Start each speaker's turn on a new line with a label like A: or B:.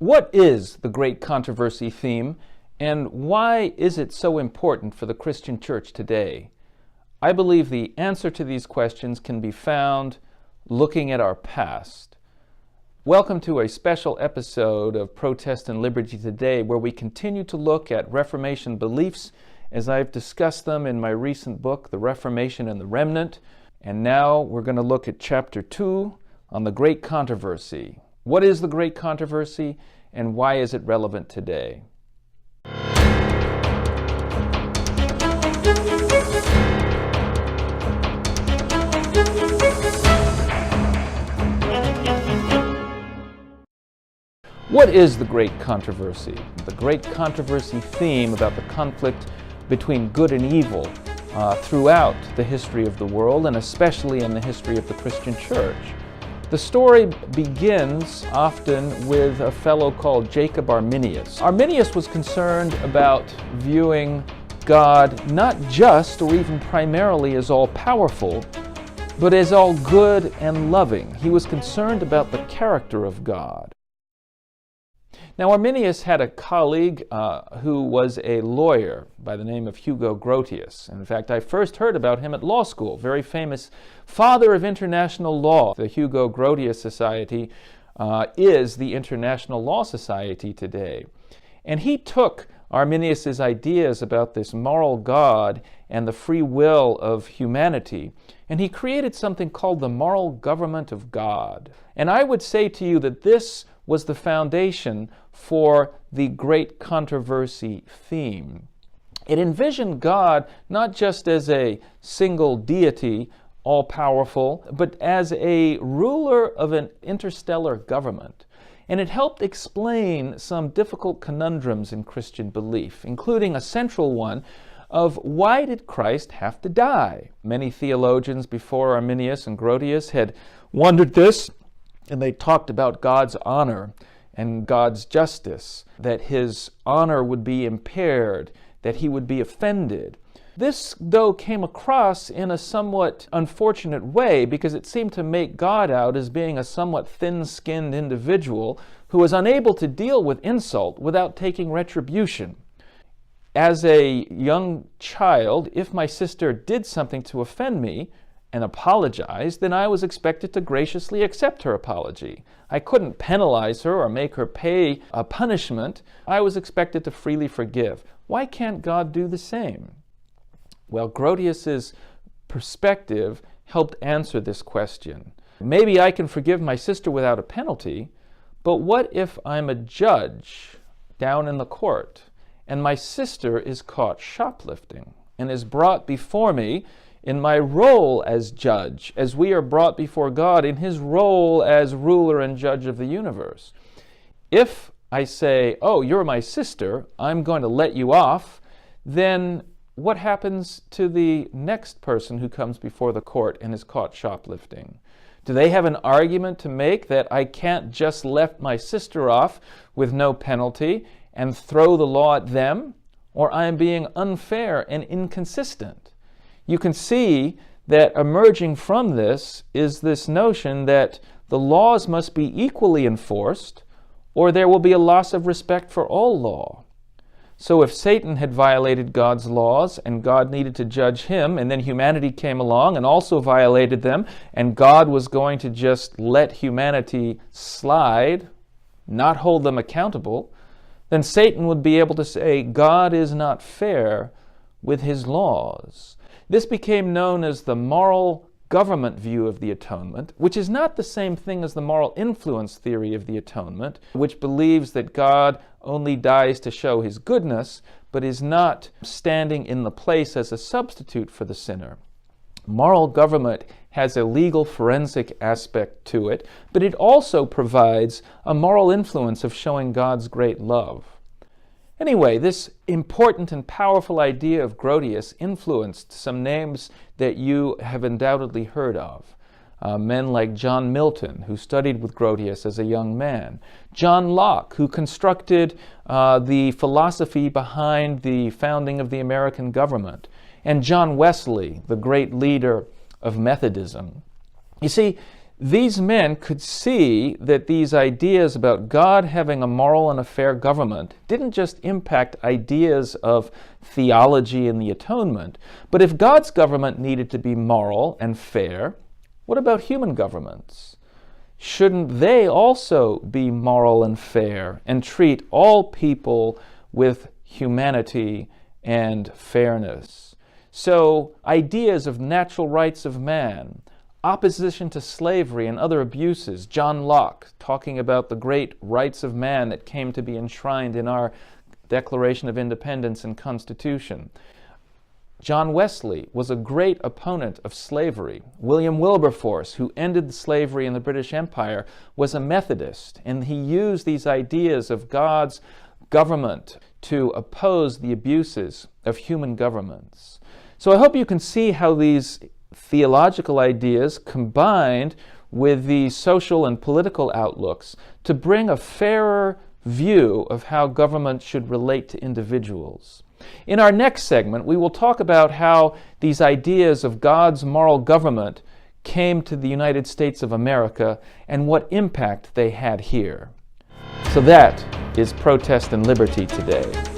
A: What is the great controversy theme, and why is it so important for the Christian church today? I believe the answer to these questions can be found looking at our past. Welcome to a special episode of Protest and Liberty Today, where we continue to look at Reformation beliefs as I've discussed them in my recent book, The Reformation and the Remnant. And now we're going to look at Chapter 2 on the Great Controversy. What is the Great Controversy, and why is it relevant today? What is the Great Controversy? The Great Controversy theme about the conflict between good and evil throughout the history of the world, and especially in the history of the Christian church. The story begins often with a fellow called Jacob Arminius. Arminius was concerned about viewing God not just or even primarily as all-powerful, but as all good and loving. He was concerned about the character of God. Now, Arminius had a colleague who was a lawyer by the name of Hugo Grotius. In fact, I first heard about him at law school, very famous father of international law. The Hugo Grotius Society is the International Law Society today. And he took Arminius's ideas about this moral God and the free will of humanity, and he created something called the moral government of God. And I would say to you that this was the foundation for the Great Controversy theme. It envisioned God not just as a single deity, all-powerful, but as a ruler of an interstellar government. And it helped explain some difficult conundrums in Christian belief, including a central one of why did Christ have to die? Many theologians before Arminius and Grotius had wondered this, and they talked about God's honor and God's justice, that his honor would be impaired, that he would be offended. This, though, came across in a somewhat unfortunate way because it seemed to make God out as being a somewhat thin-skinned individual who was unable to deal with insult without taking retribution. As a young child, if my sister did something to offend me and apologized, then I was expected to graciously accept her apology. I couldn't penalize her or make her pay a punishment. I was expected to freely forgive. Why can't God do the same? Well, Grotius's perspective helped answer this question. Maybe I can forgive my sister without a penalty, but what if I'm a judge down in the court and my sister is caught shoplifting and is brought before me in my role as judge, as we are brought before God in his role as ruler and judge of the universe? If I say, oh, you're my sister, I'm going to let you off, then what happens to the next person who comes before the court and is caught shoplifting? Do they have an argument to make that I can't just let my sister off with no penalty and throw the law at them, or I am being unfair and inconsistent? You can see that emerging from this is this notion that the laws must be equally enforced, or there will be a loss of respect for all law. So if Satan had violated God's laws and God needed to judge him, and then humanity came along and also violated them, and God was going to just let humanity slide, not hold them accountable, then Satan would be able to say, God is not fair with his laws. This became known as the moral government view of the atonement, which is not the same thing as the moral influence theory of the atonement, which believes that God only dies to show his goodness, but is not standing in the place as a substitute for the sinner. Moral government has a legal forensic aspect to it, but it also provides a moral influence of showing God's great love. Anyway, this important and powerful idea of Grotius influenced some names that you have undoubtedly heard of. Men like John Milton, who studied with Grotius as a young man. John Locke, who constructed the philosophy behind the founding of the American government. And John Wesley, the great leader of Methodism. You see, these men could see that these ideas about God having a moral and a fair government didn't just impact ideas of theology and the atonement, but if God's government needed to be moral and fair, what about human governments? Shouldn't they also be moral and fair and treat all people with humanity and fairness? So ideas of natural rights of man, opposition to slavery and other abuses, John Locke talking about the great rights of man that came to be enshrined in our Declaration of Independence and Constitution. John Wesley was a great opponent of slavery. William Wilberforce, who ended slavery in the British Empire, was a Methodist, and he used these ideas of God's government to oppose the abuses of human governments. So I hope you can see how these theological ideas combined with the social and political outlooks to bring a fairer view of how government should relate to individuals. In our next segment, we will talk about how these ideas of God's moral government came to the United States of America and what impact they had here. So that is Protest and Liberty today.